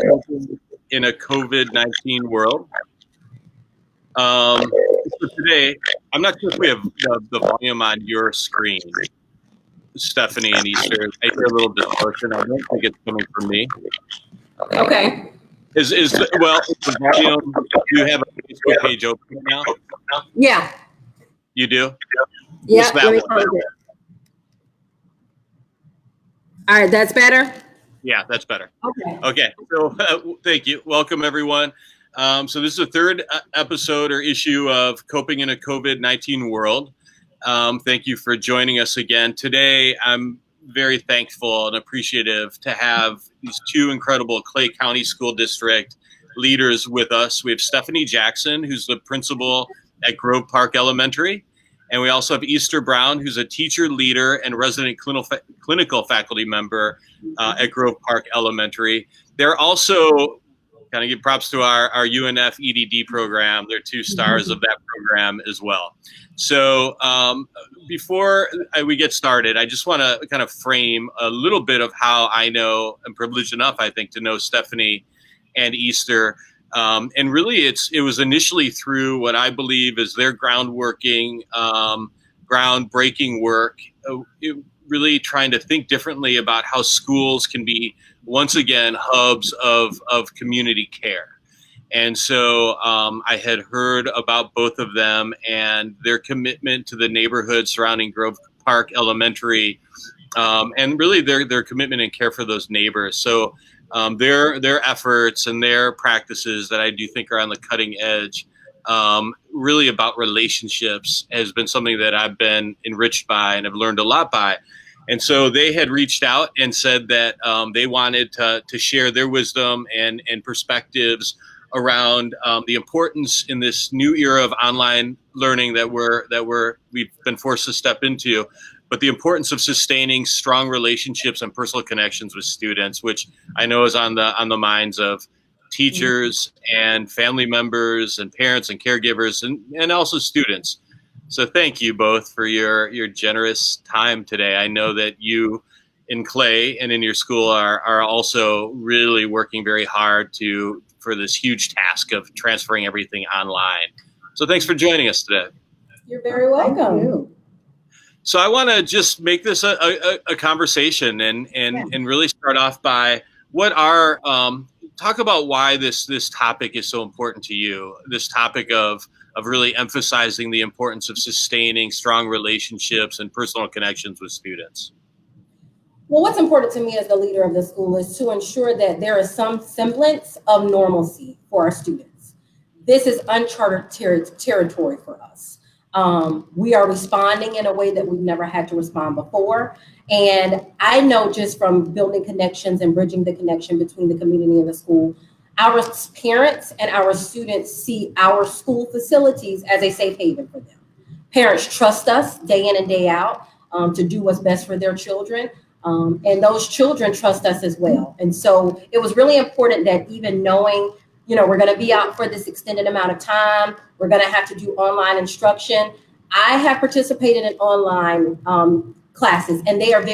coping in a COVID-19 world. So today, I'm not sure if we have the volume on your screen, Stephanie and Easter. I hear a little distortion. I don't think it's coming from me. Okay. Is the volume? Do you have a Facebook page open now? Yeah. You do? Yeah. All right, that's better? Yeah, that's better. Okay. Okay, so thank you. Welcome, everyone. So this is the third episode or issue of Coping in a COVID-19 World. Thank you for joining us again. Today, I'm very thankful and appreciative to have these two incredible Clay County School District leaders with us. We have Stephanie Jackson, who's the principal at Grove Park Elementary. And we also have Easter Brown, who's a teacher, leader, and resident clinical faculty member at Grove Park Elementary. They're also, kind of give props to our UNF EdD program. They're two stars of that program as well. So before we get started, I just want to kind of frame a little bit of how I know, I'm privileged enough, I think, to know Stephanie and Easter. And really, it was initially through what I believe is their groundbreaking work, really trying to think differently about how schools can be, once again, hubs of community care. And so I had heard about both of them and their commitment to the neighborhood surrounding Grove Park Elementary, and really their commitment and care for those neighbors. So their efforts and their practices that I do think are on the cutting edge, really about relationships, has been something that I've been enriched by and have learned a lot by. And so they had reached out and said that they wanted to share their wisdom and perspectives around the importance in this new era of online learning that we've been forced to step into, but the importance of sustaining strong relationships and personal connections with students, which I know is on the minds of teachers and family members and parents and caregivers and also students. So thank you both for your generous time today. I know that you in Clay and in your school are also really working very hard for this huge task of transferring everything online. So thanks for joining us today. You're very welcome. So I want to just make this a conversation and really start off by talk about why this topic is so important to you. This topic of really emphasizing the importance of sustaining strong relationships and personal connections with students. Well, what's important to me as the leader of the school is to ensure that there is some semblance of normalcy for our students. This is uncharted territory for us. We are responding in a way that we've never had to respond before. And I know just from building connections and bridging the connection between the community and the school, our parents and our students see our school facilities as a safe haven for them. Parents trust us day in and day out to do what's best for their children. And those children trust us as well. And so it was really important that even knowing, we're going to be out for this extended amount of time, we're going to have to do online instruction. I have participated in online classes, and they are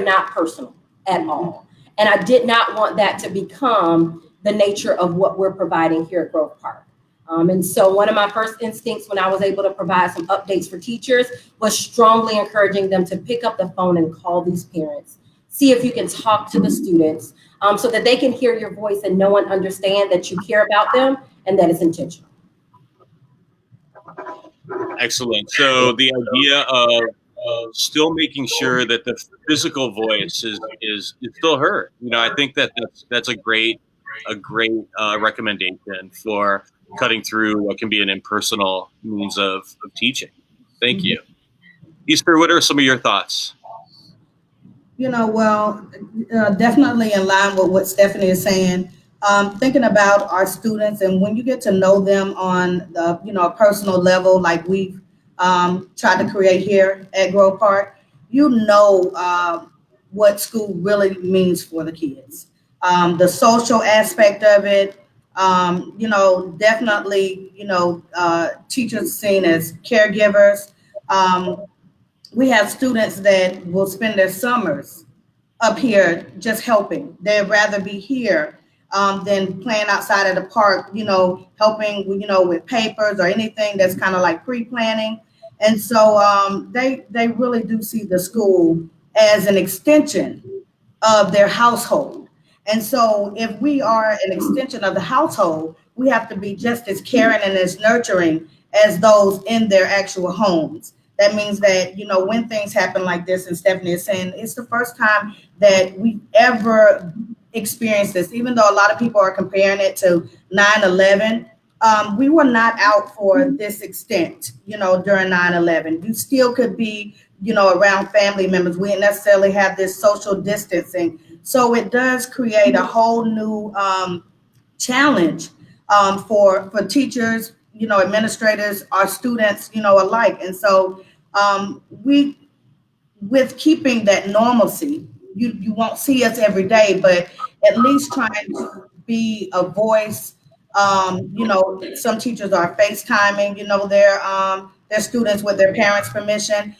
not personal at all. And I did not want that to become the nature of what we're providing here at Grove Park. And so one of my first instincts when I was able to provide some updates for teachers was strongly encouraging them to pick up the phone and call these parents. See if you can talk to the students so that they can hear your voice and know and understand that you care about them and that it's intentional. Excellent. So the idea of still making sure that the physical voice is still heard. I think that's a great recommendation for cutting through what can be an impersonal means of teaching. Thank you. Easter, what are some of your thoughts? Definitely in line with what Stephanie is saying. Thinking about our students, and when you get to know them on a personal level, like we've tried to create here at Grove Park, what school really means for the kids. The social aspect of it, definitely, teachers seen as caregivers. We have students that will spend their summers up here just helping. They'd rather be here than playing outside of the park, helping, with papers or anything that's kind of like pre-planning. And so they really do see the school as an extension of their household. And so if we are an extension of the household, we have to be just as caring and as nurturing as those in their actual homes. That means that, when things happen like this, and Stephanie is saying it's the first time that we ever experienced this, even though a lot of people are comparing it to 9/11. We were not out for this extent, during 9/11. You still could be, around family members. We didn't necessarily have this social distancing. So it does create a whole new challenge for teachers, administrators, our students, alike. And so with keeping that normalcy, you won't see us every day, but at least trying to be a voice. Some teachers are FaceTiming, their students with their parents' permission.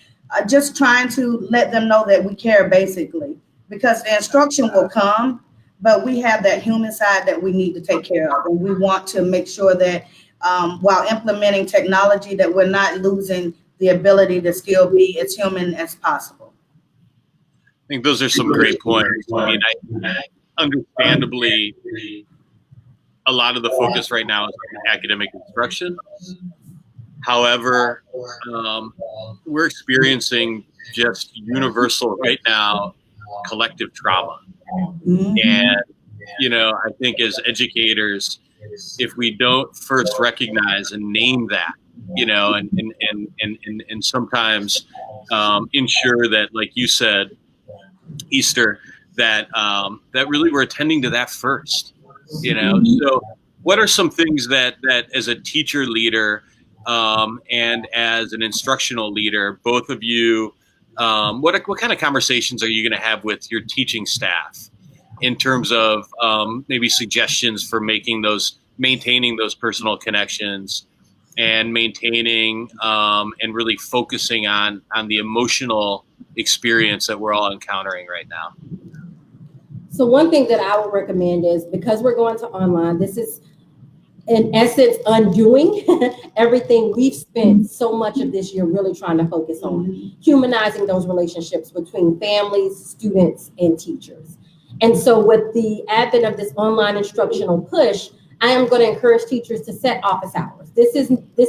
Just trying to let them know that we care, basically, because the instruction will come, but we have that human side that we need to take care of, and we want to make sure that while implementing technology, that we're not losing the ability to still be as human as possible. I think those are some great points. I mean, understandably, a lot of the focus right now is on academic instruction. However, we're experiencing just universal right now collective trauma. Mm-hmm. And, I think as educators, if we don't first recognize and name that, and sometimes ensure that, like you said, Easter, that really we're attending to that first, So what are some things that as a teacher leader and as an instructional leader, both of you, what kind of conversations are you going to have with your teaching staff in terms of maybe suggestions for maintaining those personal connections and maintaining and really focusing on the emotional experience that we're all encountering right now? So one thing that I would recommend is, because we're going to online, this is in essence undoing everything we've spent so much of this year really trying to focus on, humanizing those relationships between families, students, and teachers. And so with the advent of this online instructional push, I am going to encourage teachers to set office hours. This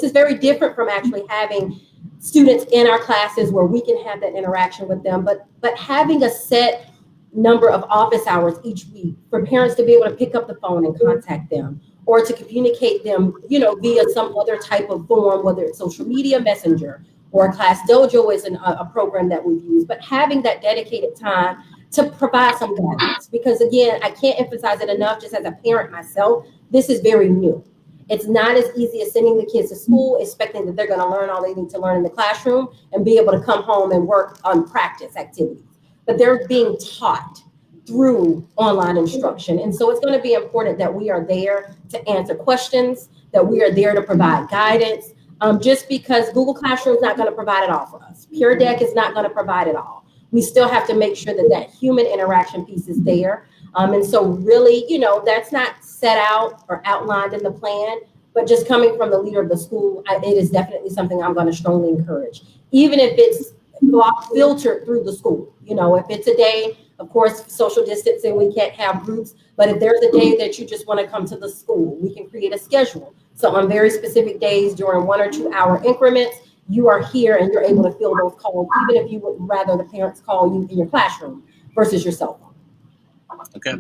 is very different from actually having students in our classes where we can have that interaction with them, but having a set number of office hours each week for parents to be able to pick up the phone and contact them, or to communicate them, via some other type of form, whether it's social media, messenger, or Class Dojo is a program that we've used, but having that dedicated time to provide some guidance. Because again, I can't emphasize it enough, just as a parent myself, this is very new. It's not as easy as sending the kids to school, expecting that they're going to learn all they need to learn in the classroom and be able to come home and work on practice activities. But they're being taught through online instruction. And so it's going to be important that we are there to answer questions, that we are there to provide guidance, just because Google Classroom is not going to provide it all for us. Pure Deck is not going to provide it all. We still have to make sure that human interaction piece is there. And so really, that's not set out or outlined in the plan, but just coming from the leader of the school, it is definitely something I'm going to strongly encourage, even if it's filtered through the school. If it's a day, of course, social distancing, we can't have groups, but if there's a day that you just want to come to the school, we can create a schedule. So on very specific days during 1 or 2 hour increments, you are here and you're able to fill those calls, even if you would rather the parents call you in your classroom versus your cell phone. Okay.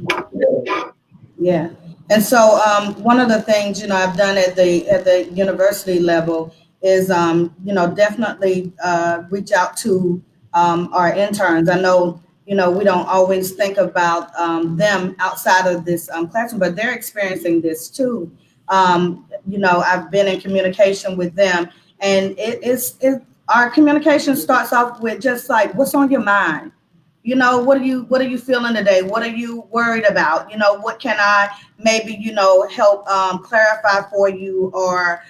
Yeah. And so one of the things, I've done at the university level is, definitely reach out to our interns. I know, we don't always think about them outside of this classroom, but they're experiencing this too. I've been in communication with them, and our communication starts off with just like, what's on your mind? What are you feeling today? What are you worried about? What can I maybe, help clarify for you, or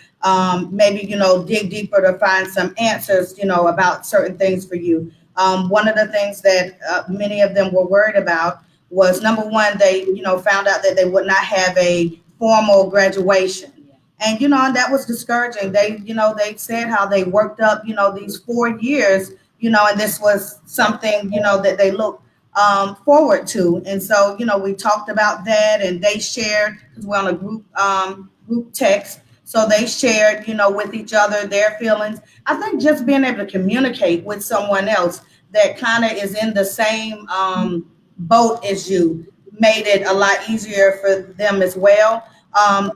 maybe, dig deeper to find some answers, about certain things for you. One of the things that many of them were worried about was, number one, they, found out that they would not have a formal graduation. And, and that was discouraging. They, they said how they worked up, these 4 years, and this was something, that they looked forward to. And so, we talked about that, and they shared, because we're on a group text. So they shared, with each other their feelings. I think just being able to communicate with someone else that kind of is in the same boat as you made it a lot easier for them as well.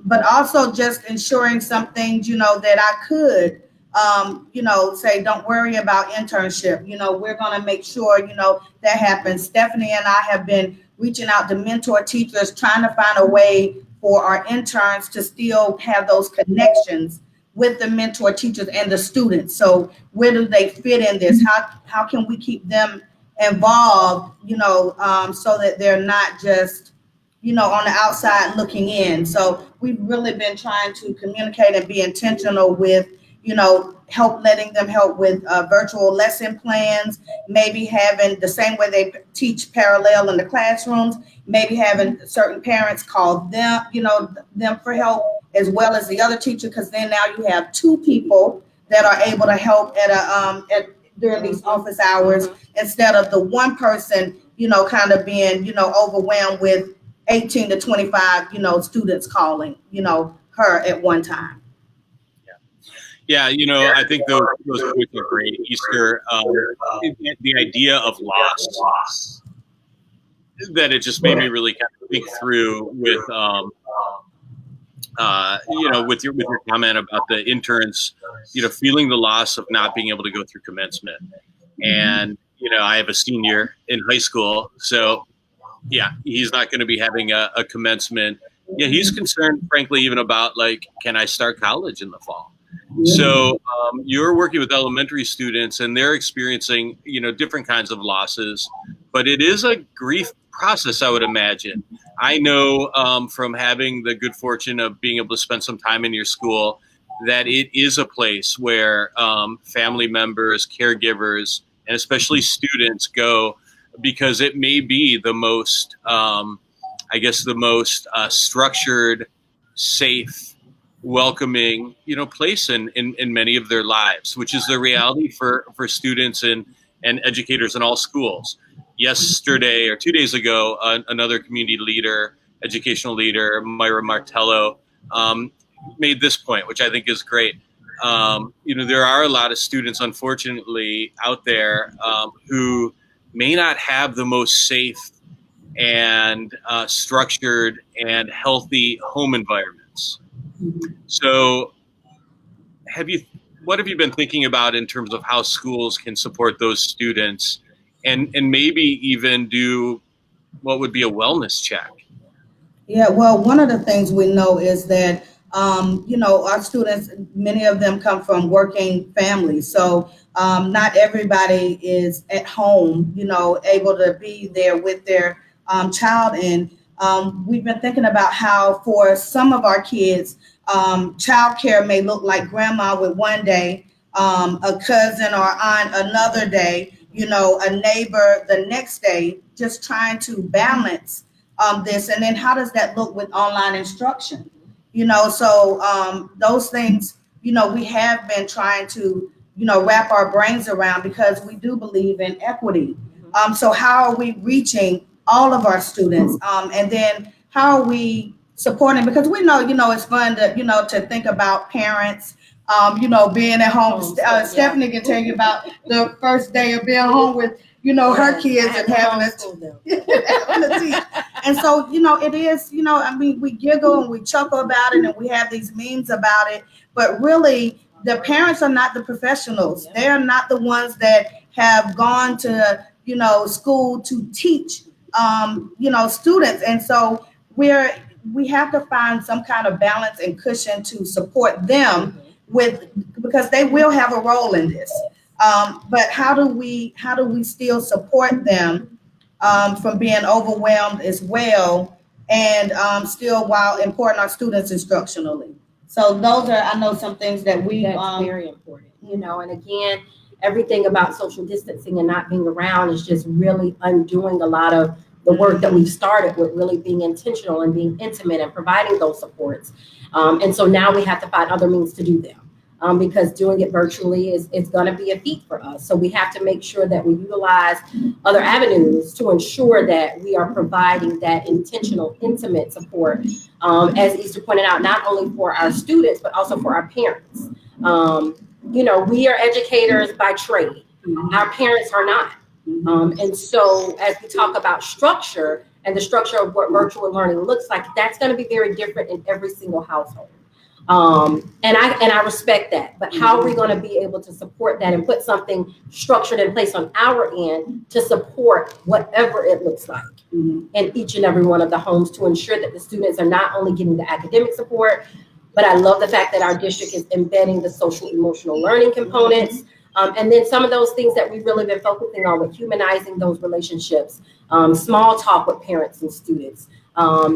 But also just ensuring some things, that I could, say, don't worry about internship. We're going to make sure, that happens. Stephanie and I have been reaching out to mentor teachers, trying to find a way for our interns to still have those connections with the mentor teachers and the students. So where do they fit in this? How can we keep them involved, so that they're not just, on the outside looking in. So we've really been trying to communicate and be intentional with, letting them help with virtual lesson plans, maybe having the same way they teach parallel in the classrooms, maybe having certain parents call them, them for help as well as the other teacher, because then now you have 2 people that are able to help during these office hours instead of the one person, kind of being, overwhelmed with 18 to 25, students calling, her at one time. Yeah, I think those points are great. Easter, the idea of loss, that it just made me really kind of think through with, with your comment about the interns, feeling the loss of not being able to go through commencement. And, I have a senior in high school, so yeah, he's not going to be having a commencement. Yeah, he's concerned, frankly, even about can I start college in the fall? So you're working with elementary students, and they're experiencing, different kinds of losses, but it is a grief process, I would imagine. I know from having the good fortune of being able to spend some time in your school that it is a place where family members, caregivers, and especially students go, because it may be the most, structured, safe, welcoming, place in many of their lives, which is the reality for students and educators in all schools. Yesterday or 2 days ago, another community leader, educational leader, Myra Martello, made this point, which I think is great. There are a lot of students, unfortunately, out there who may not have the most safe and structured and healthy home environments. So what have you been thinking about in terms of how schools can support those students and maybe even do what would be a wellness check? Yeah, well, one of the things we know is that, our students, many of them come from working families. So not everybody is at home, able to be there with their child. And we've been thinking about how for some of our kids, childcare may look like grandma with one day, a cousin or aunt another day, a neighbor the next day, just trying to balance this. And then how does that look with online instruction? So those things, we have been trying to, wrap our brains around, because we do believe in equity. So how are we reaching all of our students? And then how are we supporting? Because we know, it's fun to, to think about parents, being at home. Stephanie can tell you about the first day of being home with, her kids and having to teach. And so, it is, we giggle and we chuckle about it and we have these memes about it, but really the parents are not the professionals. They're not the ones that have gone to, school to teach, students. And so we have to find some kind of balance and cushion to support them because they will have a role in this. But how do we still support them from being overwhelmed as well, and still while important our students instructionally? So those are, I know, some things that that's very important, and again, everything about social distancing and not being around is just really undoing a lot of the work that we've started with really being intentional and being intimate and providing those supports. And so now we have to find other means to do them. Because doing it virtually is going to be a feat for us. So we have to make sure that we utilize other avenues to ensure that we are providing that intentional, intimate support, as Easter pointed out, not only for our students, but also for our parents. We are educators by trade. Our parents are not. And so as we talk about structure and the structure of what virtual learning looks like, that's going to be very different in every single household. And I respect that, but how are we going to be able to support that and put something structured in place on our end to support whatever it looks like in each and every one of the homes to ensure that the students are not only getting the academic support, but I love the fact that our district is embedding the social emotional learning components. And then some of those things that we've really been focusing on with humanizing those relationships, small talk with parents and students,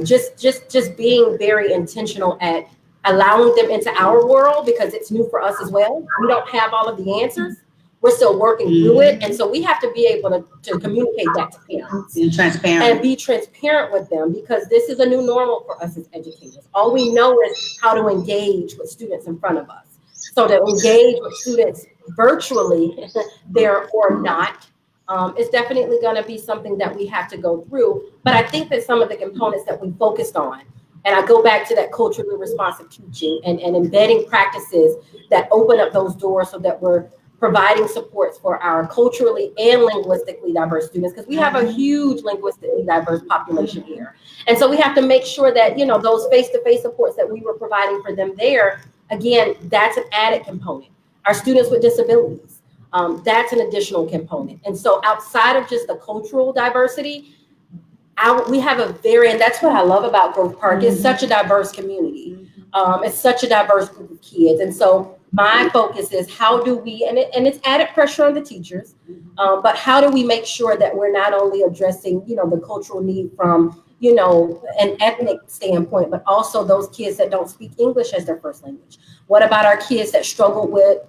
just being very intentional at allowing them into our world because it's new for us as well. We don't have all of the answers. We're still working through it. And so we have to be able to communicate that to parents. And be transparent with them because this is a new normal for us as educators. All we know is how to engage with students in front of us. So to engage with students virtually there or not is definitely going to be something that we have to go through. But I think that some of the components that we focused on, and I go back to that culturally responsive teaching and embedding practices that open up those doors so that we're providing supports for our culturally and linguistically diverse students, because we have a huge linguistically diverse population here. And so we have to make sure that, those face-to-face supports that we were providing for them there, again, that's an added component. Our students with disabilities, that's an additional component. And so outside of just the cultural diversity, we have and that's what I love about Grove Park. It's such a diverse community. It's such a diverse group of kids. And so my focus is how do we, and it's added pressure on the teachers, but how do we make sure that we're not only addressing, the cultural need from, an ethnic standpoint, but also those kids that don't speak English as their first language. What about our kids that struggle with,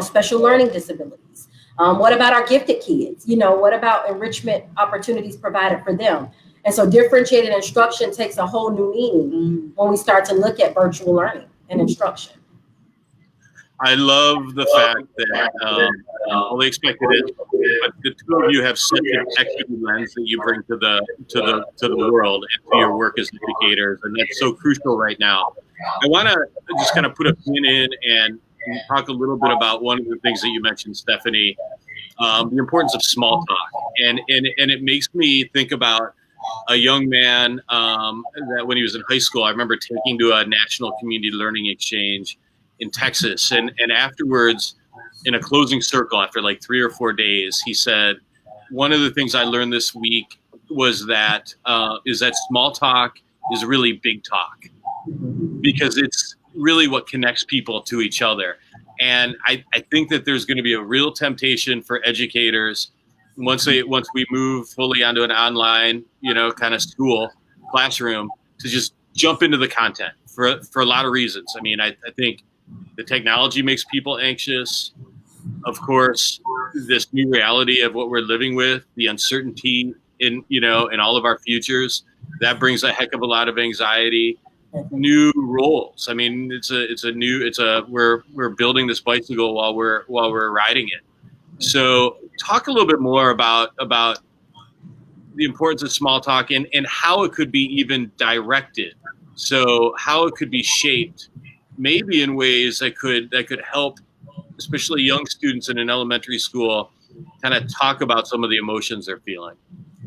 special learning disabilities? What about our gifted kids? What about enrichment opportunities provided for them? And so differentiated instruction takes a whole new meaning when we start to look at virtual learning and instruction. I love the fact that well, they expected it, but the two of you have such an equity lens that you bring to the world and to your work as educators, and that's so crucial right now. I want to just kind of put a pin in and talk a little bit about one of the things that you mentioned, Stephanie, the importance of small talk, and it makes me think about a young man that when he was in high school, I remember taking to a national community learning exchange in Texas. And afterwards, in a closing circle, after like 3 or 4 days, he said, one of the things I learned this week was that small talk is really big talk, because it's really what connects people to each other. And I think that there's going to be a real temptation for educators once we move fully onto an online, kind of school classroom, to just jump into the content for a lot of reasons. I mean, I think the technology makes people anxious. Of course, this new reality of what we're living with, the uncertainty in all of our futures, that brings a heck of a lot of anxiety. New roles. I mean, we're building this bicycle while we're riding it. So talk a little bit more about the importance of small talk and how it could be even directed. So how it could be shaped, maybe in ways that could help, especially young students in an elementary school, kind of talk about some of the emotions they're feeling.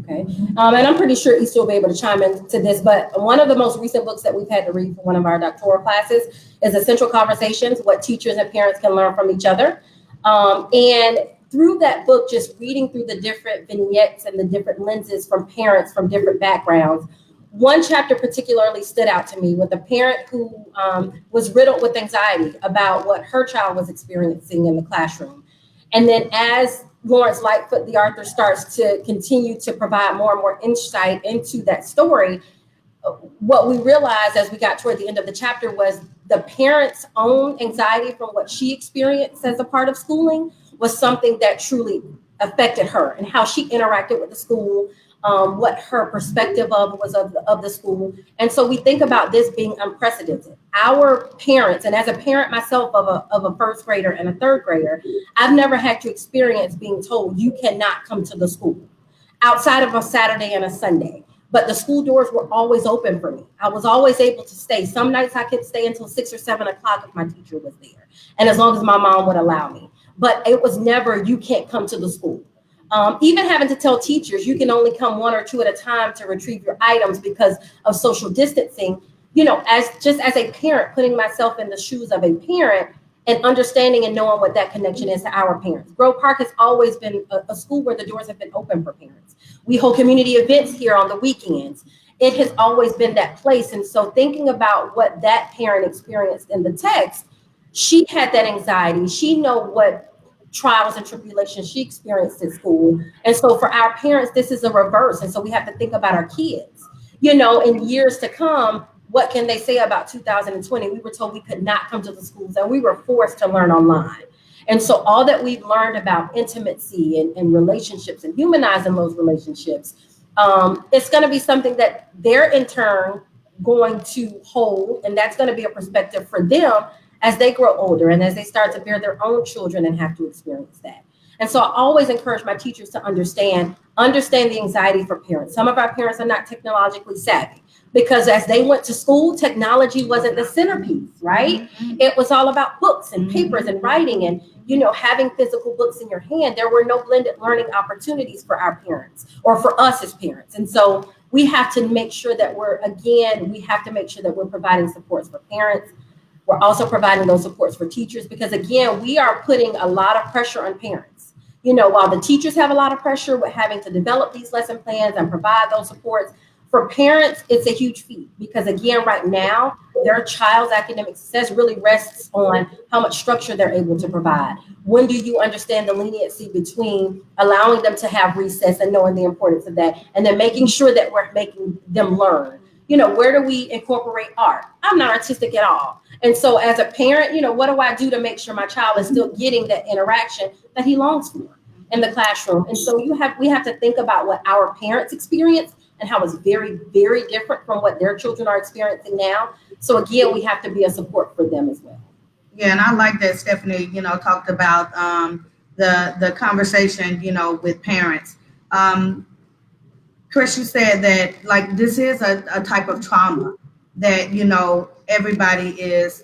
Okay. And I'm pretty sure Easter will be able to chime into this, but one of the most recent books that we've had to read for one of our doctoral classes is Essential Conversations, What Teachers and Parents Can Learn from Each Other. And through that book, just reading through the different vignettes and the different lenses from parents from different backgrounds, one chapter particularly stood out to me with a parent who was riddled with anxiety about what her child was experiencing in the classroom. And then as Lawrence Lightfoot, the author, starts to continue to provide more and more insight into that story, what we realized as we got toward the end of the chapter was the parent's own anxiety from what she experienced as a part of schooling was something that truly affected her and how she interacted with the school, what her perspective of was of the school. And so we think about this being unprecedented. Our parents, and as a parent myself of a first grader and a third grader, I've never had to experience being told you cannot come to the school outside of a Saturday and a Sunday. But the school doors were always open for me. I was always able to stay. Some nights I could stay until 6 or 7 o'clock if my teacher was there, and as long as my mom would allow me. But it was never, you can't come to the school. Even having to tell teachers you can only come 1 or 2 at a time to retrieve your items because of social distancing. You know, as a parent, putting myself in the shoes of a parent and understanding and knowing what that connection is to our parents. Grove Park has always been a school where the doors have been open for parents. We hold community events here on the weekends. It has always been that place. And so thinking about what that parent experienced in the text, she had that anxiety. She know what trials and tribulations she experienced at school. And so for our parents, this is a reverse. And so we have to think about our kids, you know, in years to come. What can they say about 2020? We were told we could not come to the schools and we were forced to learn online. And so all that we've learned about intimacy and relationships and humanizing those relationships, it's going to be something that they're in turn going to hold. And that's going to be a perspective for them as they grow older and as they start to bear their own children and have to experience that. And so I always encourage my teachers to understand the anxiety for parents. Some of our parents are not technologically savvy because as they went to school, technology wasn't the centerpiece, right? Mm-hmm. It was all about books and papers and writing and, you know, having physical books in your hand. There were no blended learning opportunities for our parents or for us as parents. And so we have to make sure that we're providing supports for parents. We're also providing those supports for teachers because, again, we are putting a lot of pressure on parents. You know, while the teachers have a lot of pressure with having to develop these lesson plans and provide those supports, for parents, it's a huge feat because, again, right now, their child's academic success really rests on how much structure they're able to provide. When do you understand the leniency between allowing them to have recess and knowing the importance of that, and then making sure that we're making them learn? You know, where do we incorporate art? I'm not artistic at all. And so as a parent, you know, what do I do to make sure my child is still getting that interaction that he longs for in the classroom? And so we have to think about what our parents experience and how it's very, very different from what their children are experiencing now. So again, we have to be a support for them as well. Yeah, and I like that Stephanie, you know, talked about the conversation, you know, with parents. Chris, you said that like this is a type of trauma that, you know, everybody is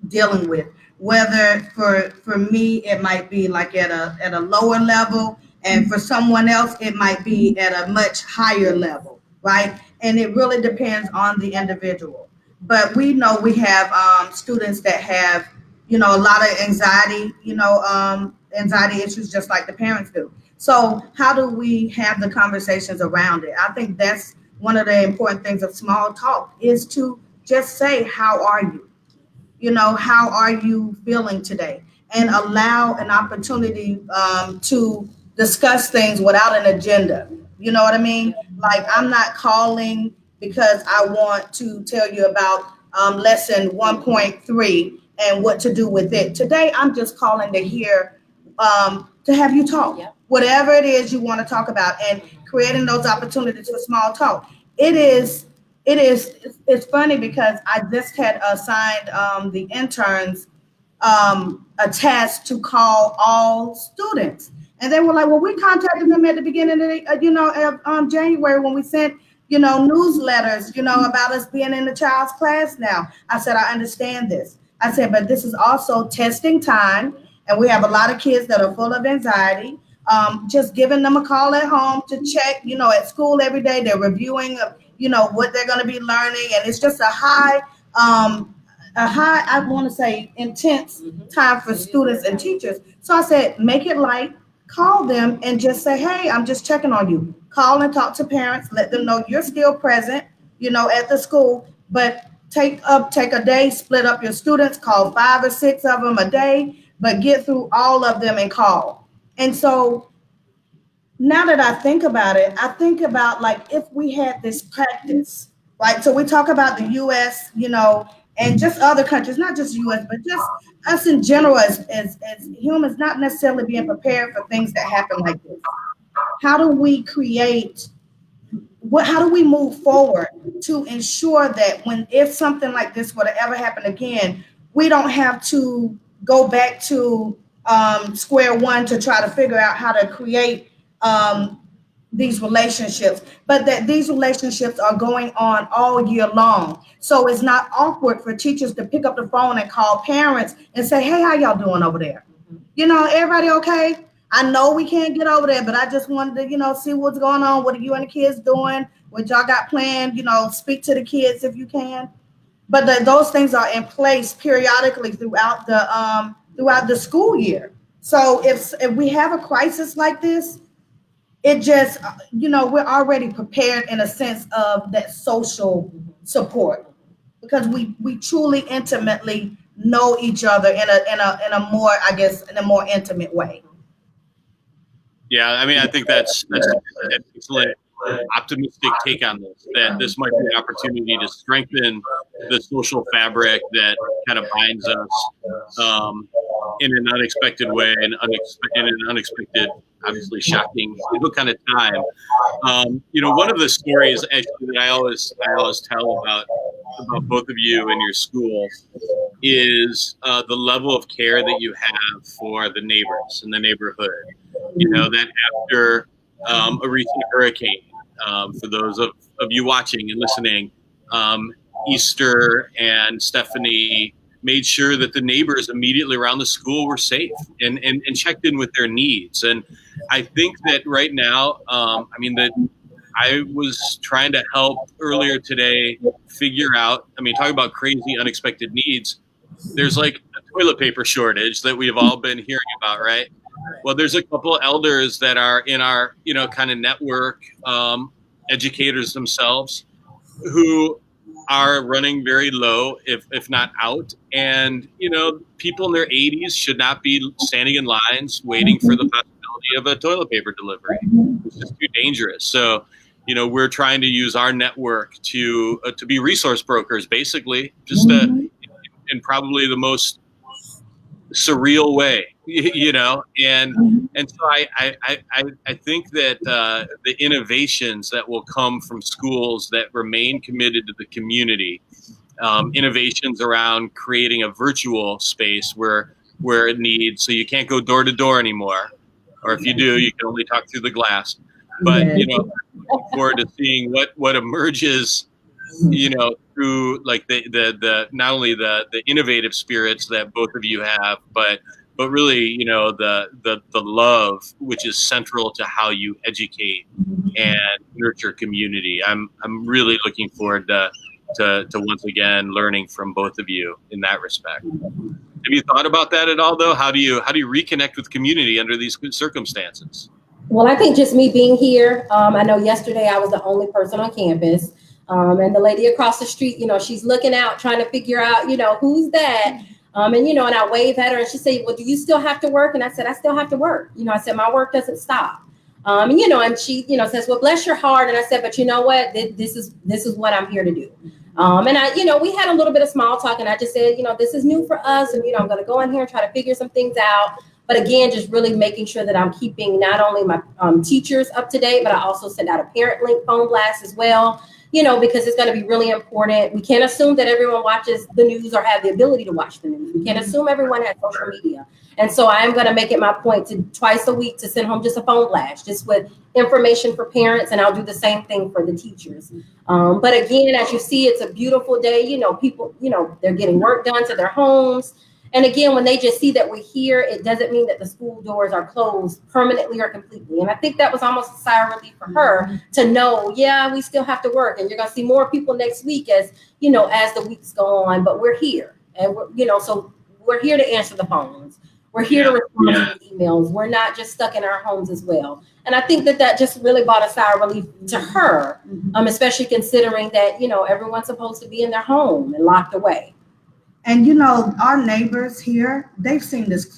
dealing with. Whether for me it might be like at a lower level, and for someone else it might be at a much higher level, right? And it really depends on the individual. But we know we have students that have, you know, a lot of anxiety, you know, anxiety issues just like the parents do. So how do we have the conversations around it? I think that's one of the important things of small talk is to just say, how are you? You know, how are you feeling today? And allow an opportunity to discuss things without an agenda. You know what I mean? Like, I'm not calling because I want to tell you about lesson 1.3 and what to do with it. Today, I'm just calling to hear, to have you talk. Yep. Whatever it is you want to talk about, and creating those opportunities for small talk. It's funny because I just had assigned the interns a task to call all students. And they were like, well, we contacted them at the beginning of January when we sent, you know, newsletters, you know, about us being in the child's class now. I said, I understand this. I said, but this is also testing time. And we have a lot of kids that are full of anxiety. Just giving them a call at home to check, you know, at school every day, they're reviewing, you know, what they're going to be learning. And it's just a high, I want to say, intense time for students and teachers. So I said, make it light, call them and just say, hey, I'm just checking on you. Call and talk to parents, let them know you're still present, you know, at the school, but take a day, split up your students, call 5 or 6 of them a day, but get through all of them and call. And so now that I think about it, I think about like if we had this practice, right? So we talk about the U.S., you know, and just other countries, not just U.S., but just us in general as humans, not necessarily being prepared for things that happen like this. How do we create how do we move forward to ensure that if something like this were to ever happen again, we don't have to go back to square one to try to figure out how to create these relationships, but that these relationships are going on all year long. So it's not awkward for teachers to pick up the phone and call parents and say, hey, how y'all doing over there? Everybody okay? I know we can't get over there, but I just wanted to, see what's going on. What are you and the kids doing? What y'all got planned? Speak to the kids if you can. But those things are in place periodically throughout the school year. So if we have a crisis like this, it just, we're already prepared in a sense of that social support, because we truly intimately know each other in a more, I guess, in a more intimate way. Yeah, I mean, I think that's an excellent, optimistic take on this, that this might be an opportunity to strengthen the social fabric that kind of binds us in an unexpected way, and in an unexpected, obviously shocking kind of time. One of the stories actually that I always tell about both of you and your school is the level of care that you have for the neighbors in the neighborhood. That after a recent hurricane, for those of you watching and listening, Easter and Stephanie made sure that the neighbors immediately around the school were safe and checked in with their needs. And I think that right now, that I was trying to help earlier today figure out, talk about crazy unexpected needs. There's like a toilet paper shortage that we've all been hearing about, right? Well, there's a couple of elders that are in our, kind of network, educators themselves, who are running very low, if not out. And, people in their 80s should not be standing in lines waiting for the possibility of a toilet paper delivery. It's just too dangerous. So, we're trying to use our network to be resource brokers, basically, just in probably the most surreal way, and so I think that the innovations that will come from schools that remain committed to the community, innovations around creating a virtual space where it needs, so you can't go door to door anymore, or if you do, you can only talk through the glass. But I'm looking forward to seeing what emerges, through like the not only the innovative spirits that both of you have, but really, the love which is central to how you educate and nurture community. I'm really looking forward to once again learning from both of you in that respect. Have you thought about that at all, though? How do you reconnect with community under these circumstances? Well, I think just me being here, I know yesterday I was the only person on campus. And the lady across the street, she's looking out, trying to figure out, who's that? And I wave at her and she said, well, do you still have to work? And I said, I still have to work. I said, my work doesn't stop. And she, says, well, bless your heart. And I said, but you know what? This is what I'm here to do. And I, we had a little bit of small talk, and I just said, this is new for us. And, I'm going to go in here and try to figure some things out. But again, just really making sure that I'm keeping not only my teachers up to date, but I also send out a parent link phone blast as well. Because it's going to be really important. We can't assume that everyone watches the news or have the ability to watch the news. We can't assume everyone has social media. And so I'm going to make it my point to twice a week to send home just a phone blast, just with information for parents. And I'll do the same thing for the teachers. But again, as you see, it's a beautiful day. People, they're getting work done to their homes. And again, when they just see that we're here, it doesn't mean that the school doors are closed permanently or completely. And I think that was almost a sigh of relief for her to know, yeah, we still have to work. And you're going to see more people next week as the weeks go on. But we're here. And, so we're here to answer the phones. We're here to respond to the emails. We're not just stuck in our homes as well. And I think that just really brought a sigh of relief to her, especially considering that, everyone's supposed to be in their home and locked away. And our neighbors here, they've seen this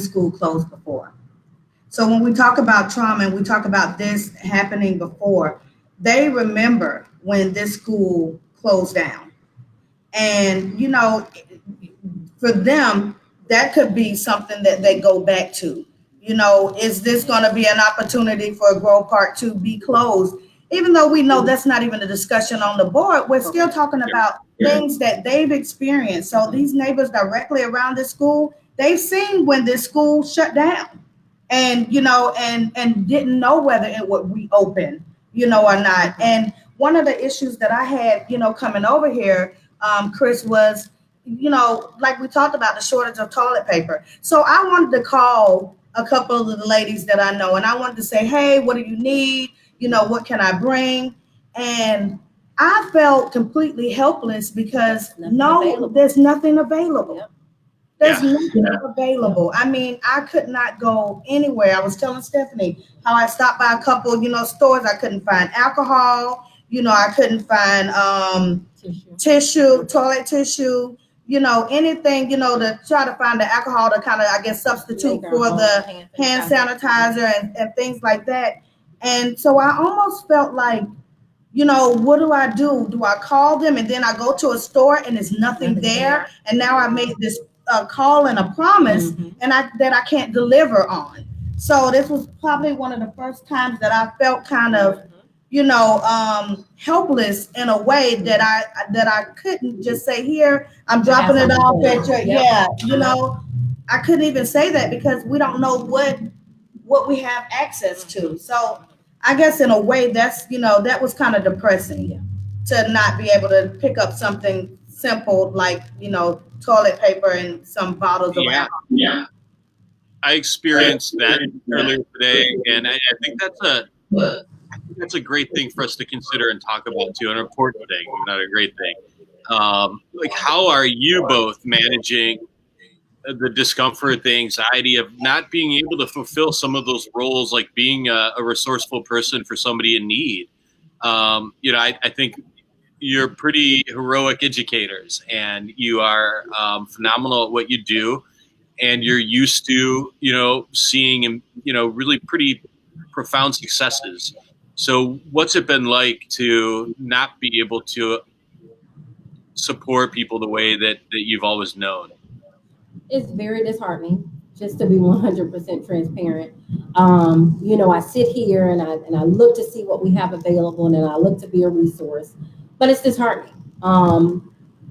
school close before. So when we talk about trauma and we talk about this happening before, they remember when this school closed down. And, for them, that could be something that they go back to. Is this going to be an opportunity for Grove Park to be closed? even though we know that's not even a discussion on the board, we're still talking about things that they've experienced. So these neighbors directly around this school, they've seen when this school shut down and, and didn't know whether it would reopen, or not. And one of the issues that I had, coming over here, Chris, was, like we talked about the shortage of toilet paper. So I wanted to call a couple of the ladies that I know, and I wanted to say, hey, what do you need? What can I bring? And I felt completely helpless because there's nothing available. Yep. There's nothing available. I mean, I could not go anywhere. I was telling Stephanie how I stopped by a couple, stores. I couldn't find alcohol. I couldn't find tissue, toilet tissue, anything, to try to find the alcohol to kind of, I guess, substitute for the hand sanitizer and things like that. And so I almost felt like, what do I do? Do I call them and then I go to a store and there's nothing there? And now I made this call and a promise and that I can't deliver on. So this was probably one of the first times that I felt kind of, helpless in a way that I couldn't just say, here, I'm dropping it off at your, I couldn't even say that because we don't know what we have access to. So I guess in a way that's, that was kind of depressing to not be able to pick up something simple like, toilet paper and some bottles of alcohol. Yeah. I experienced that earlier today, and I think that's a great thing for us to consider and talk about too, an important thing, not a great thing. Like, how are you both managing the discomfort, the anxiety of not being able to fulfill some of those roles, like being a resourceful person for somebody in need? I think you're pretty heroic educators, and you are phenomenal at what you do, and you're used to, seeing, really pretty profound successes. So what's it been like to not be able to support people the way that you've always known? It's very disheartening, just to be 100% transparent. I sit here and I look to see what we have available, and I look to be a resource, but it's disheartening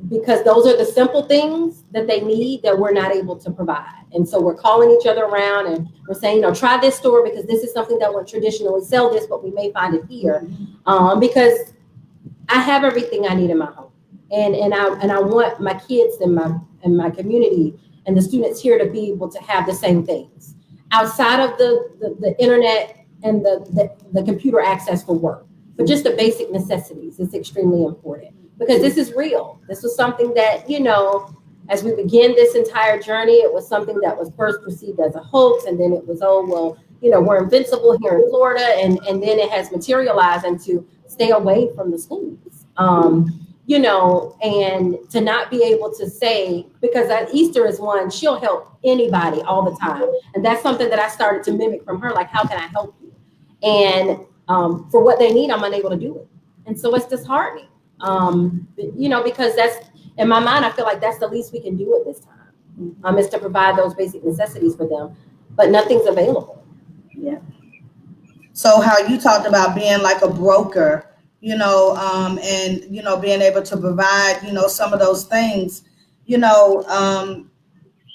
because those are the simple things that they need that we're not able to provide. And so we're calling each other around and we're saying, try this store because this is something that would traditionally sell this, but we may find it here because I have everything I need in my home, and I want my kids and my community and the students here to be able to have the same things outside of the internet and the computer access for work. But just the basic necessities is extremely important because this is real. This was something that, as we begin this entire journey, it was something that was first perceived as a hoax. And then it was, we're invincible here in Florida. And then it has materialized into stay away from the schools. And to not be able to say, because Easter is one, she'll help anybody all the time. And that's something that I started to mimic from her, like, how can I help you? And for what they need, I'm unable to do it. And so it's disheartening, because that's, in my mind, I feel like that's the least we can do at this time, is to provide those basic necessities for them, but nothing's available. Yeah. So how you talked about being like a broker, and, being able to provide, some of those things,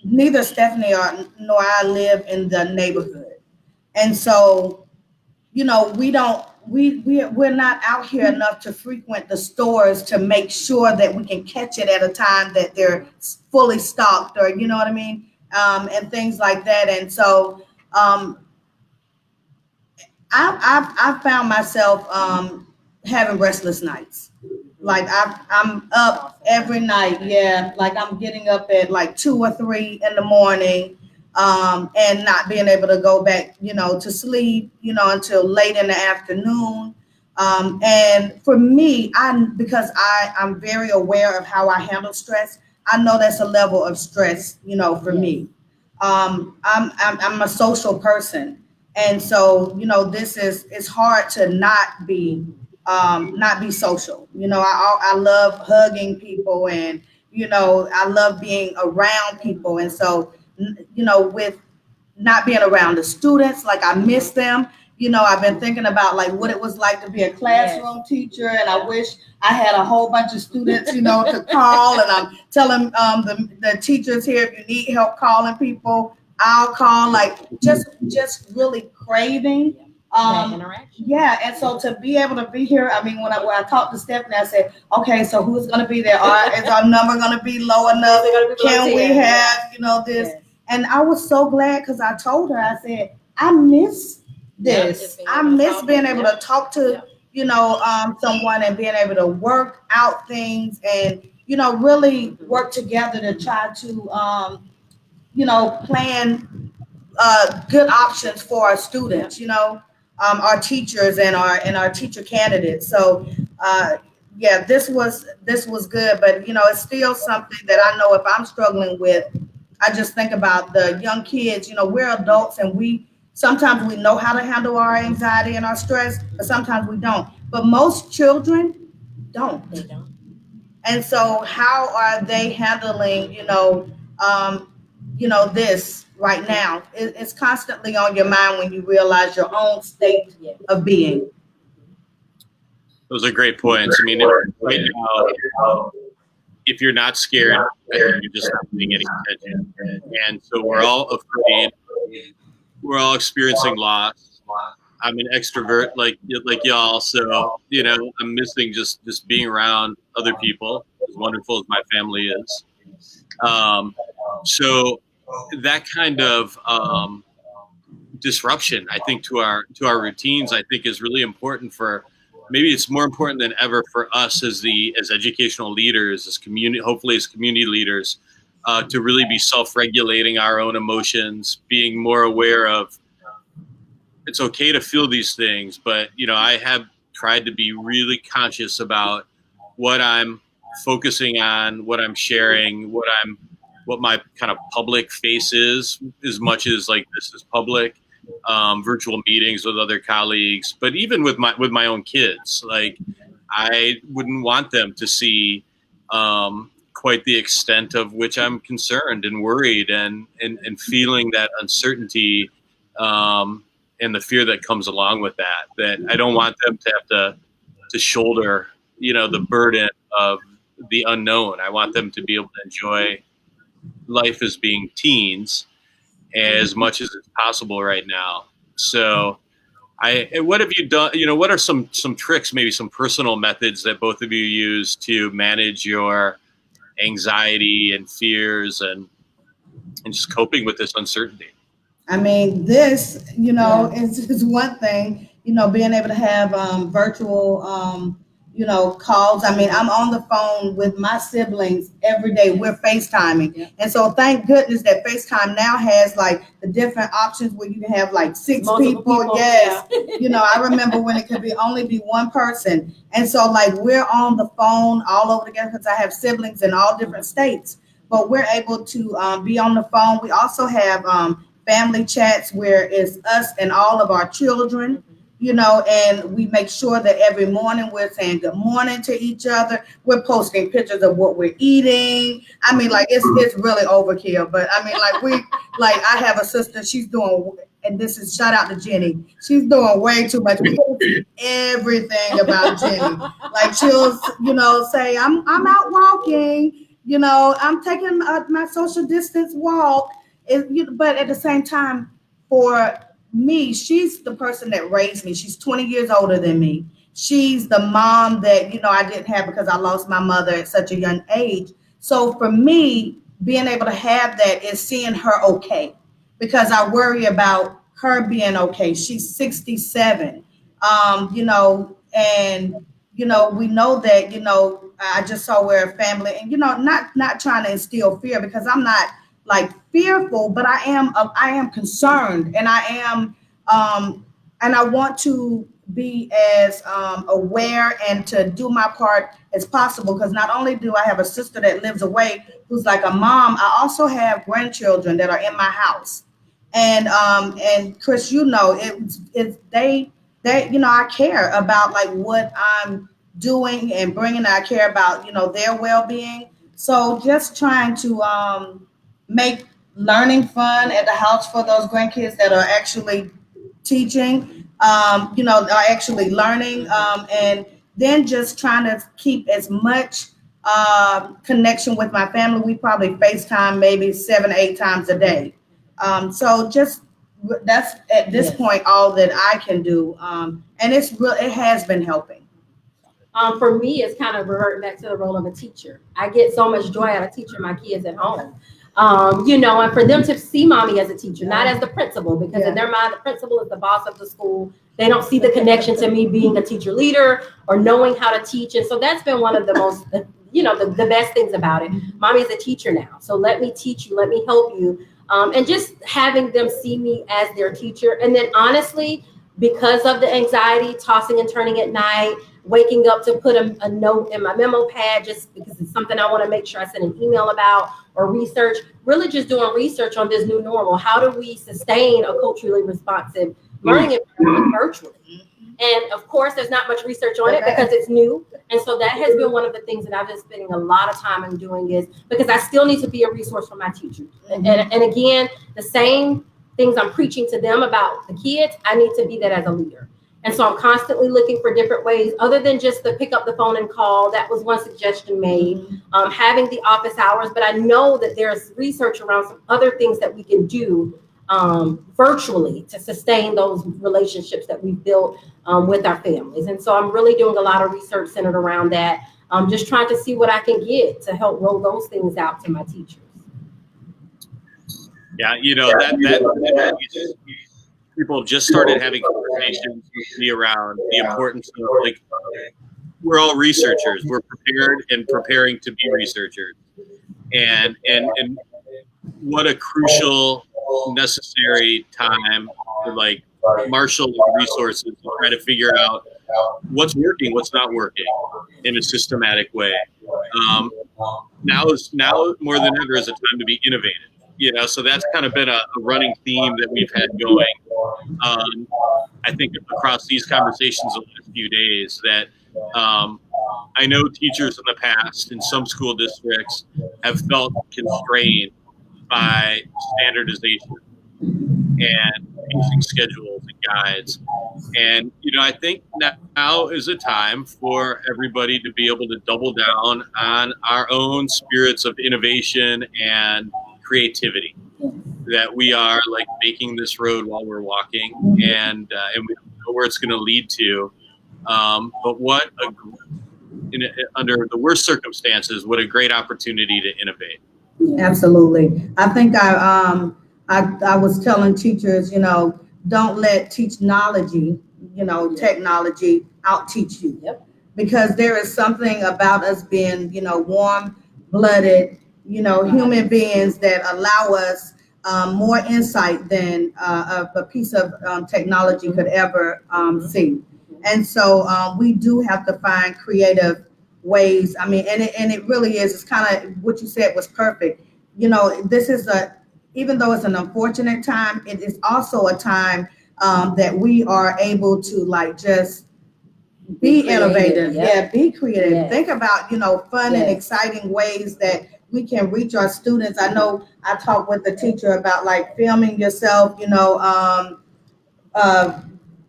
neither Stephanie nor I live in the neighborhood. And so, we're not out here enough to frequent the stores to make sure that we can catch it at a time that they're fully stocked, or, you know what I mean? And things like that. And so, I found myself, having restless nights. Like I'm up every night. Yeah. Like I'm getting up at like 2 or 3 in the morning, and not being able to go back, to sleep, until late in the afternoon. And for me, because I'm very aware of how I handle stress, I know that's a level of stress, for me. I'm a social person. And so, it's hard to not be social. I love hugging people, and, I love being around people. And so, with not being around the students, like I miss them, I've been thinking about like what it was like to be a classroom teacher, and I wish I had a whole bunch of students, to call. And I'm telling the teachers here, if you need help calling people, I'll call. Like just really craving. Yeah, and so to be able to be here, I mean, when I talked to Stephanie, I said, okay, so who's going to be there? Is our number going to be low enough? Can we have, this? Yes. And I was so glad because I told her, I said, I miss this. I miss being able to talk to, someone and being able to work out things and, really work together to try to, plan good options for our students, our teachers and our teacher candidates. So this was good, but it's still something that I know if I'm struggling with. I just think about the young kids. We're adults and sometimes we know how to handle our anxiety and our stress, but sometimes we don't. But most children don't. They don't. And so how are they handling, this right now? It's constantly on your mind when you realize your own state of being. Those are great points. I mean, right now, if you're not scared, you're just not paying any attention. And so we're all afraid. We're all experiencing loss. I'm an extrovert like y'all, so I'm missing just being around other people, as wonderful as my family is. So that kind of disruption, I think, to our routines, I think, is really important for. Maybe it's more important than ever for us as educational leaders, as hopefully as community leaders, to really be self-regulating our own emotions, being more aware of. It's okay to feel these things, but I have tried to be really conscious about what I'm focusing on, what I'm sharing, what my kind of public face is, as much as like this is public, virtual meetings with other colleagues, but even with my own kids, like I wouldn't want them to see quite the extent of which I'm concerned and worried and feeling that uncertainty. And the fear that comes along with that I don't want them to have to shoulder, the burden of the unknown. I want them to be able to enjoy life as being teens as much as it's possible right now. So what have you done? What are some tricks, maybe some personal methods that both of you use to manage your anxiety and fears and just coping with this uncertainty? I mean, this, is one thing, being able to have virtual, calls. I mean, I'm on the phone with my siblings every day. We're FaceTiming. Yeah. And so thank goodness that FaceTime now has like the different options where you can have like multiple people. Yes. Yeah. I remember when it could only be one person. And so like we're on the phone all over together because I have siblings in all different states, but we're able to be on the phone. We also have family chats where it's us and all of our children, and we make sure that every morning we're saying good morning to each other. We're posting pictures of what we're eating. I mean, like it's really overkill, but I mean, like I have a sister, she's doing, and this is shout out to Jenny. She's doing way too much. Everything about Jenny. Like she'll, say, I'm out walking, I'm taking my social distance walk. But at the same time, for me, she's the person that raised me. She's 20 years older than me. She's the mom that, I didn't have because I lost my mother at such a young age. So for me, being able to have that is seeing her okay, because I worry about her being okay. She's 67, and, we know that, I just saw where a family and, not trying to instill fear, because I'm not like fearful, but I am concerned, and I am, and I want to be as aware and to do my part as possible, because not only do I have a sister that lives away who's like a mom, I also have grandchildren that are in my house, and Chris, they I care about like what I'm doing and bringing. I care about their well-being. So just trying to make learning fun at the house for those grandkids that are actually teaching. are actually learning, and then just trying to keep as much connection with my family. We probably FaceTime maybe 7, 8 times a day. So just that's at this point all that I can do, and it has been helping. For me, it's kind of reverting back to the role of a teacher. I get so much joy out of teaching my kids at home. And for them to see mommy as a teacher, not as the principal, because in their mind, the principal is the boss of the school. They don't see the connection to me being a teacher leader or knowing how to teach. And so that's been one of the most, the best things about it. Mommy's a teacher now. So let me teach you, let me help you. And just having them see me as their teacher. And then honestly, because of the anxiety, tossing and turning at night, waking up to put a note in my memo pad just because it's something I want to make sure I send an email about or research, really just doing research on this new normal. How do we sustain a culturally responsive learning environment virtually? And of course, there's not much research on it because it's new. And so that has been one of the things that I've been spending a lot of time in doing is because I still need to be a resource for my teachers. And again, the same things I'm preaching to them about the kids, I need to be that as a leader. And so I'm constantly looking for different ways other than just the pick up the phone and call. That was one suggestion made, having the office hours. But I know that there's research around some other things that we can do virtually to sustain those relationships that we've built with our families. And so I'm really doing a lot of research centered around that. Just trying to see what I can get to help roll those things out to my teachers. Yeah, that people just started having conversations with me around the importance of we're all researchers. We're prepared and preparing to be researchers, and what a crucial, necessary time to marshal resources to try to figure out what's working, what's not working in a systematic way. Now more than ever is a time to be innovative. So that's kind of been a running theme that we've had going. I think across these conversations the last few days that I know teachers in the past in some school districts have felt constrained by standardization and pacing schedules and guides. And, I think now is a time for everybody to be able to double down on our own spirits of innovation and creativity, that we are making this road while we're walking, and we don't know where it's going to lead to. But under the worst circumstances, what a great opportunity to innovate. Absolutely. I think I was telling teachers, don't let technology out teach you. Yep. Because there is something about us being, warm-blooded, human beings that allow us more insight than a piece of technology could ever see. And so we do have to find creative ways. I mean, and it really is. It's kind of what you said was perfect. This is even though it's an unfortunate time, it is also a time that we are able to just be innovative. Be creative. Yes. Think about, fun and exciting ways that we can reach our students. I know I talked with the teacher about filming yourself,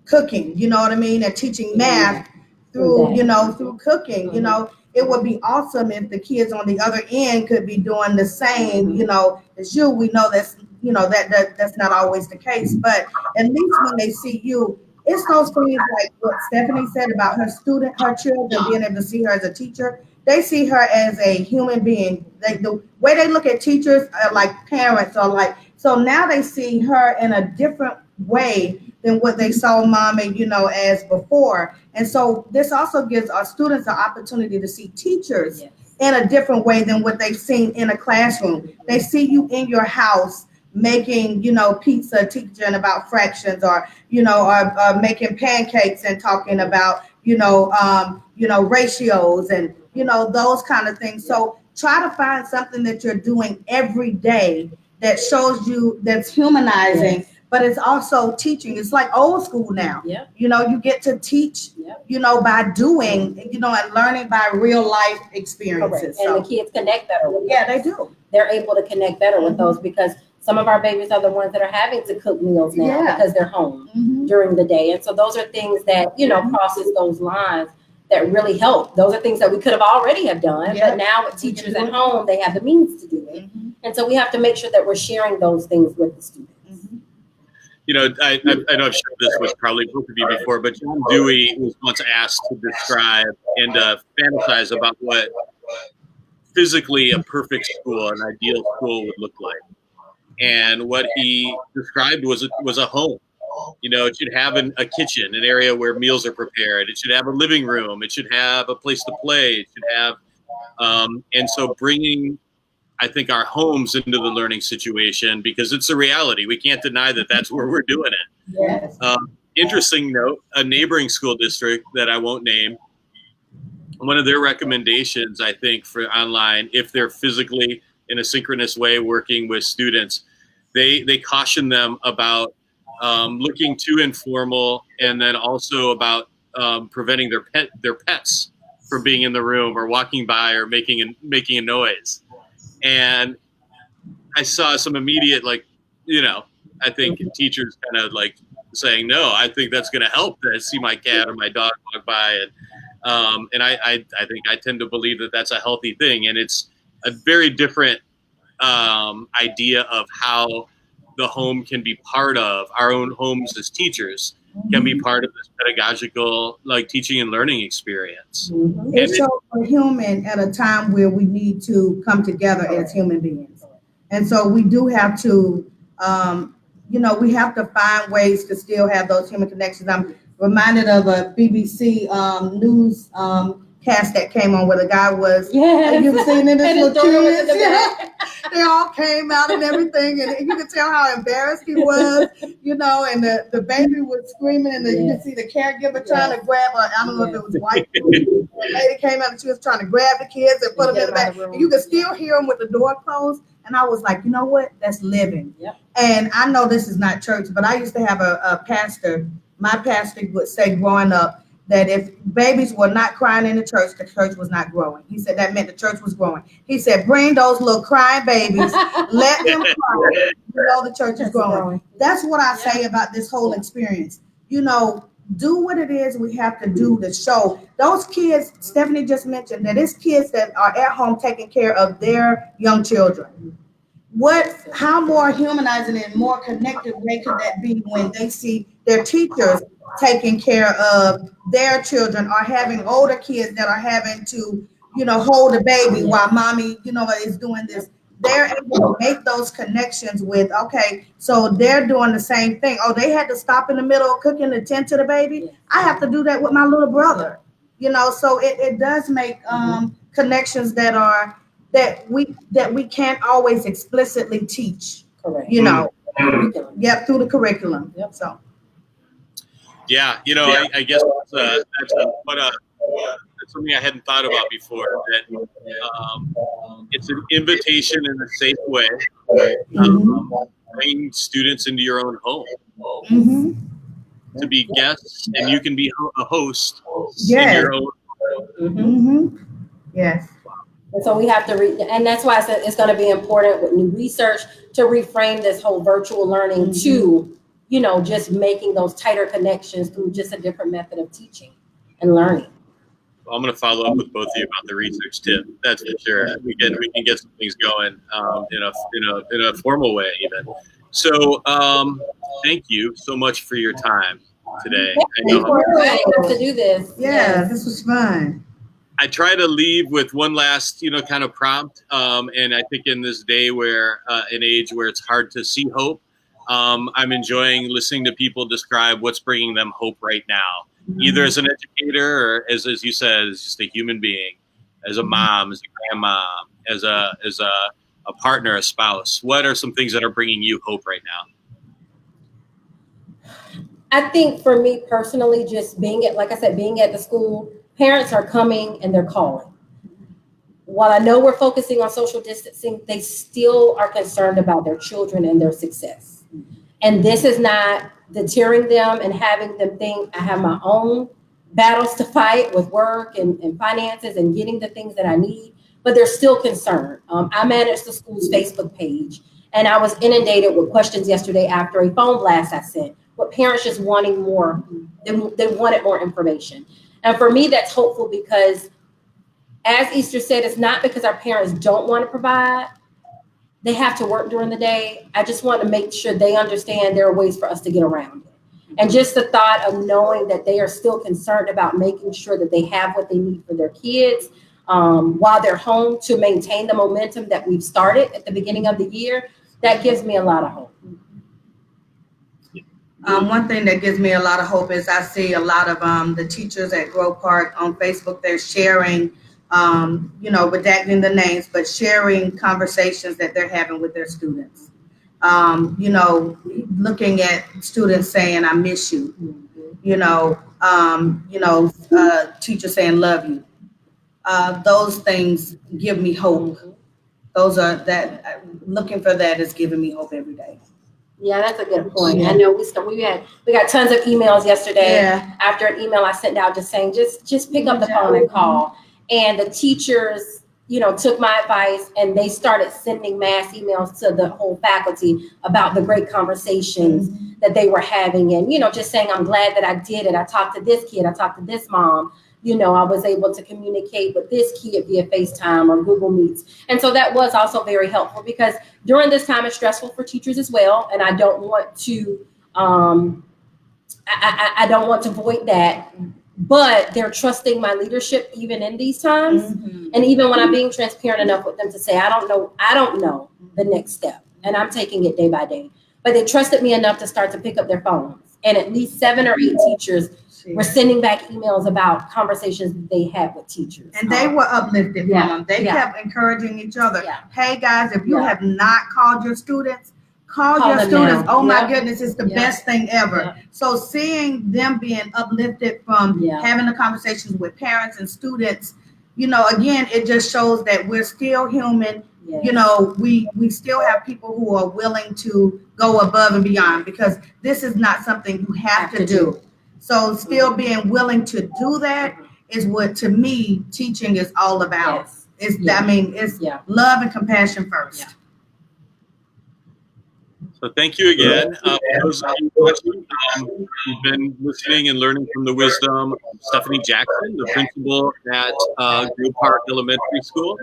cooking, you know what I mean? And teaching math through, through cooking, it would be awesome if the kids on the other end could be doing the same, as you. We know that's, that's not always the case, but at least when they see you, it's those things like what Stephanie said about her children being able to see her as a teacher. They see her as a human being. The way they look at teachers are like parents or so now they see her in a different way than what they saw mommy, as before. And so this also gives our students an opportunity to see teachers in a different way than what they've seen in a classroom. They see you in your house making, pizza, teaching about fractions, or, or making pancakes and talking about, ratios and, those kind of things. So try to find something that you're doing every day that shows you, that's humanizing, but it's also teaching. It's like old school now. Yep. You get to teach, by doing, and learning by real life experiences. So, and the kids connect better with they do. They're able to connect better with those because Some of our babies are the ones that are having to cook meals now because they're home during the day. And so those are things that, crosses those lines that really help. Those are things that we could have already have done, but now with teachers at home, they have the means to do it. And so we have to make sure that we're sharing those things with the students. I know I've shared this with probably both of you before, but John Dewey was once asked to describe and fantasize about what physically a perfect school, an ideal school would look like. And what he described was a home. It should have a kitchen, an area where meals are prepared. It should have a living room. It should have a place to play. It should have, and so bringing, I think, our homes into the learning situation, because it's a reality. We can't deny that that's where we're doing it. Yes. Interesting note, a neighboring school district that I won't name, one of their recommendations, I think, for online, if they're physically in a synchronous way working with students, they caution them about looking too informal, and then also about preventing their pets from being in the room or walking by or making a noise. And I saw some immediate, I think teachers kind of saying, no, I think that's going to help. I see my cat or my dog walk by, and I think I tend to believe that that's a healthy thing, and it's a very different idea of how the home can be part of our own homes as teachers, can be part of this pedagogical teaching and learning experience. It shows we're human at a time where we need to come together as human beings, and so we do have to we have to find ways to still have those human connections. I'm reminded of a BBC news cast that came on where the guy was, you've seen it, this little kids, they all came out and everything, and you could tell how embarrassed he was, and the baby was screaming, and you could see the caregiver trying to grab her. I don't know if it was white. The lady came out and she was trying to grab the kids and put them in the back, and you could still hear them with the door closed. And I was like, you know what? That's living. Yep. And I know this is not church, but I used to have a pastor. My pastor would say growing up that if babies were not crying in the church was not growing. He said that meant the church was growing. He said, bring those little crying babies, let them cry, the church is growing. That's what I say about this whole experience. Do what it is we have to do to show those kids. Stephanie just mentioned that it's kids that are at home taking care of their young children. How more humanizing and more connected way could that be when they see their teachers taking care of their children, or having older kids that are having to, hold a baby while mommy, is doing this. They're able to make those connections with, okay, so they're doing the same thing. Oh, they had to stop in the middle of cooking to tend to the baby. I have to do that with my little brother, so it does make connections that we can't always explicitly teach. Correct. Through the curriculum. Yep. So. Yeah, I guess that's something I hadn't thought about before. That it's an invitation in a safe way. Bring students into your own home to be guests, and you can be a host in your own home. Yes. And so we have to and that's why I said it's going to be important with new research to reframe this whole virtual learning to, just making those tighter connections through just a different method of teaching and learning. Well, I'm going to follow up with both of you about the research tip. That's for sure. We can get some things going in a formal way even. So thank you so much for your time today. Thank you for inviting us to do this. Yeah, this was fun. I try to leave with one last, kind of prompt. And I think in this day an age where it's hard to see hope, I'm enjoying listening to people describe what's bringing them hope right now, either as an educator or as you said, as just a human being, as a mom, as a grandma, as a partner, a spouse. What are some things that are bringing you hope right now? I think for me personally, just being at the school, parents are coming and they're calling. While I know we're focusing on social distancing, they still are concerned about their children and their success. And this is not deterring them and having them think I have my own battles to fight with work and finances and getting the things that I need, but they're still concerned. I manage the school's Facebook page, And I was inundated with questions yesterday after a phone blast I sent, with parents just wanting more. They wanted more information. And for me, that's hopeful because, as Easter said, it's not because our parents don't want to provide. They have to work during the day. I just want to make sure they understand there are ways for us to get around it. And just the thought of knowing that they are still concerned about making sure that they have what they need for their kids while they're home to maintain the momentum that we've started at the beginning of the year, that gives me a lot of hope. One thing that gives me a lot of hope is I see a lot of the teachers at Grove Park on Facebook. They're sharing, redacting the names, but sharing conversations that they're having with their students. Looking at students saying, "I miss you," teachers saying, "Love you." Those things give me hope. Those are that looking for that is giving me hope every day. Yeah, that's a good point. Yeah. I know we got tons of emails yesterday. Yeah. After an email I sent out just saying, just pick up the phone and call. And the teachers, took my advice and they started sending mass emails to the whole faculty about the great conversations that they were having. And, just saying, I'm glad that I did it. I talked to this kid. I talked to this mom. I was able to communicate with this kid via FaceTime or Google Meets. And so that was also very helpful because during this time it's stressful for teachers as well. And I don't want to, I don't want to void that, but they're trusting my leadership even in these times. And even when I'm being transparent enough with them to say, I don't know the next step and I'm taking it day by day, but they trusted me enough to start to pick up their phones. And at least 7 or 8 teachers were sending back emails about conversations that they had with teachers. And they were uplifted from them. They kept encouraging each other. Hey guys, if you have not called your students, call your students. Now. Oh my goodness, it's the best thing ever. So seeing them being uplifted from having the conversations with parents and students, again, it just shows that we're still human. We still have people who are willing to go above and beyond because this is not something you have to do. So still being willing to do that is what, to me, teaching is all about. It's love and compassion first. So thank you again. For those of you watching, you've been listening and learning from the wisdom of Stephanie Jackson, the principal at Grove Park Elementary School,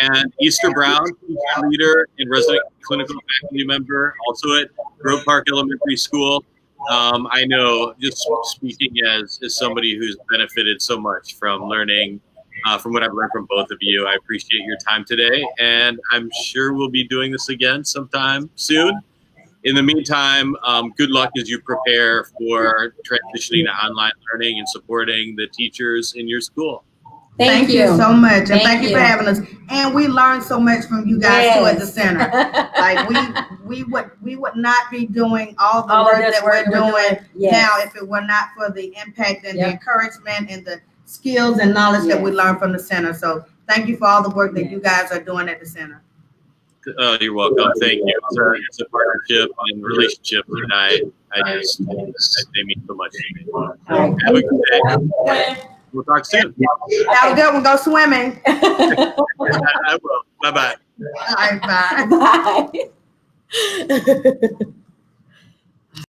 and Easter Brown, teacher leader and resident clinical faculty member, also at Grove Park Elementary School. I know, just speaking as somebody who's benefited so much from learning, from what I've learned from both of you, I appreciate your time today, and I'm sure we'll be doing this again sometime soon. In the meantime, good luck as you prepare for transitioning to online learning and supporting the teachers in your school. Thank you so much. And thank you for having us. And we learned so much from you guys too at the center. Like we would not be doing all the work that we're doing now if it were not for the impact and the encouragement and the skills and knowledge that we learned from the center. So thank you for all the work that you guys are doing at the center. You're welcome. Thank you. It's a partnership and relationship that they mean so much to me. Have a good day. We'll talk soon. Have a good one. Go swimming. I will. Bye-bye. All right, bye. Bye.